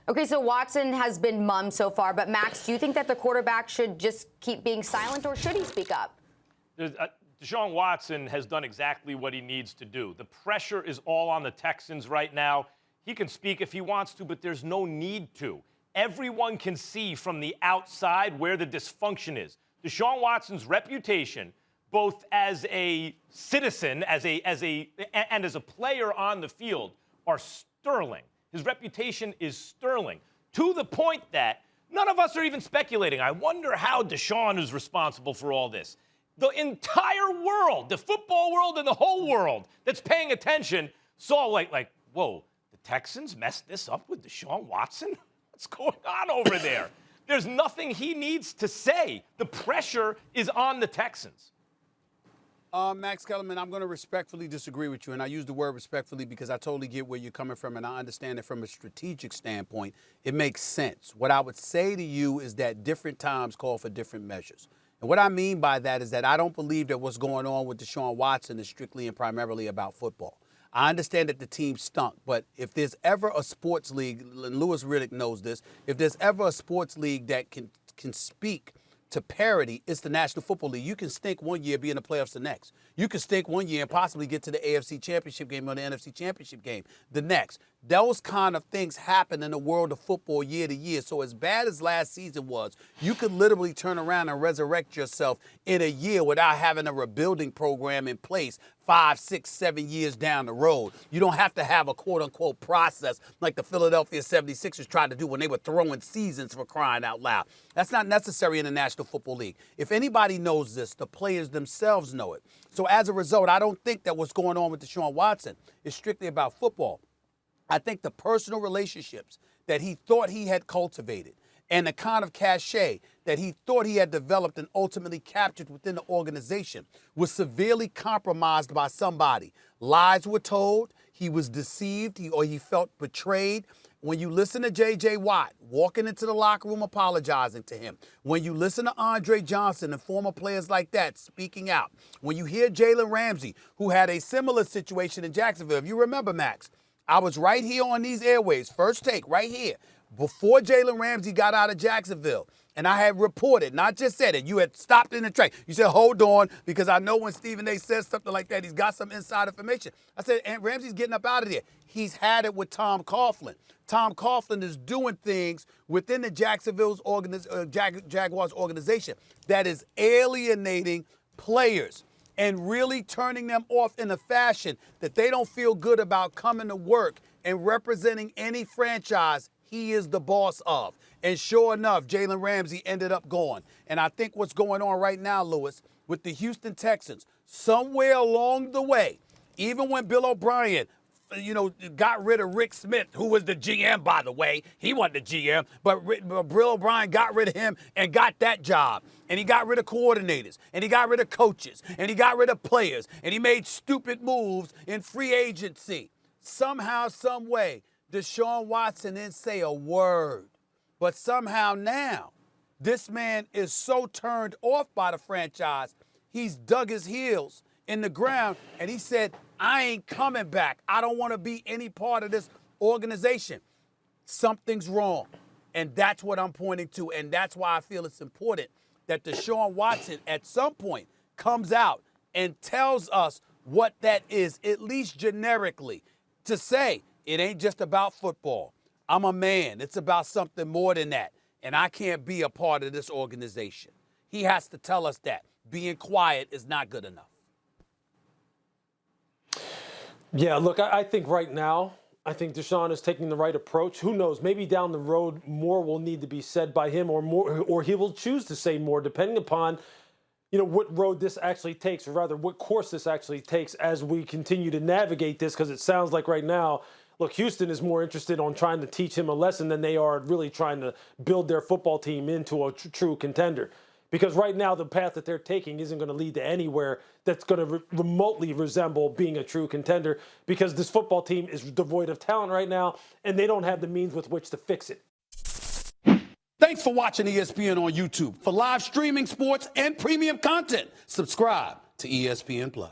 Okay, so Watson has been mum so far, but Max, do you think that the quarterback should just keep being silent, or should he speak up? Deshaun Watson has done exactly what he needs to do. The pressure is all on the Texans right now. He can speak if he wants to, but there's no need to. Everyone can see from the outside where the dysfunction is. Deshaun Watson's reputation, both as a citizen, and as a player on the field, are sterling. His reputation is sterling, to the point that none of us are even speculating. I wonder how Deshaun is responsible for all this. The entire world, the football world and the whole world that's paying attention saw like, whoa, the Texans messed this up with Deshaun Watson? What's going on over there? There's nothing he needs to say. The pressure is on the Texans. Max Kellerman, I'm going to respectfully disagree with you, and I use the word respectfully because I totally get where you're coming from, and I understand it from a strategic standpoint. It makes sense. What I would say to you is that different times call for different measures. And what I mean by that is that I don't believe that what's going on with Deshaun Watson is strictly and primarily about football. I understand that the team stunk, but if there's ever a sports league, and Louis Riddick knows this, if there's ever a sports league that can speak to parity, it's the National Football League. You can stink one year, be in the playoffs the next. You can stink one year and possibly get to the AFC Championship game or the NFC Championship game the next. Those kind of things happen in the world of football year to year. So as bad as last season was, you could literally turn around and resurrect yourself in a year without having a rebuilding program in place 5, 6, 7 years down the road. You don't have to have a quote-unquote process like the Philadelphia 76ers tried to do when they were throwing seasons, for crying out loud. That's not necessary in the National Football League. If anybody knows this, the players themselves know it. So as a result, I don't think that what's going on with Deshaun Watson is strictly about football. I think the personal relationships that he thought he had cultivated and the kind of cachet that he thought he had developed and ultimately captured within the organization was severely compromised by somebody. Lies were told, he was deceived, or he felt betrayed. When you listen to J.J. Watt walking into the locker room apologizing to him, when you listen to Andre Johnson and former players like that speaking out, when you hear Jalen Ramsey, who had a similar situation in Jacksonville, if you remember, Max, I was right here on these airways, first take, right here, before Jalen Ramsey got out of Jacksonville. And I had reported, not just said it, you had stopped in the track. You said, hold on, because I know when Stephen A. says something like that, he's got some inside information. I said, and Ramsey's getting up out of there. He's had it with Tom Coughlin. Tom Coughlin is doing things within the Jacksonville's Jaguars organization that is alienating players and really turning them off in a fashion that they don't feel good about coming to work and representing any franchise he is the boss of. And sure enough, Jalen Ramsey ended up going. And I think what's going on right now, Louis, with the Houston Texans, somewhere along the way, even when Bill O'Brien, got rid of Rick Smith, who was the GM, by the way. He wasn't the GM, but Bill O'Brien got rid of him and got that job. And he got rid of coordinators, and he got rid of coaches, and he got rid of players, and he made stupid moves in free agency. Somehow, some way, Deshaun Watson didn't say a word. But somehow now, this man is so turned off by the franchise, he's dug his heels in the ground, and he said, I ain't coming back. I don't want to be any part of this organization. Something's wrong. And that's what I'm pointing to, and that's why I feel it's important that Deshaun Watson at some point comes out and tells us what that is, at least generically, to say it ain't just about football. I'm a man. It's about something more than that, and I can't be a part of this organization. He has to tell us that. Being quiet is not good enough. Yeah, look, I think right now, I think Deshaun is taking the right approach. Who knows? Maybe down the road, more will need to be said by him, or he will choose to say more, depending upon, what road this actually takes, or rather, what course this actually takes as we continue to navigate this. Because it sounds like right now, look, Houston is more interested on trying to teach him a lesson than they are really trying to build their football team into a true contender. Because right now, the path that they're taking isn't going to lead to anywhere that's going to remotely resemble being a true contender, because this football team is devoid of talent right now, and they don't have the means with which to fix it. Thanks for watching ESPN on YouTube. For live streaming sports and premium content, subscribe to ESPN+.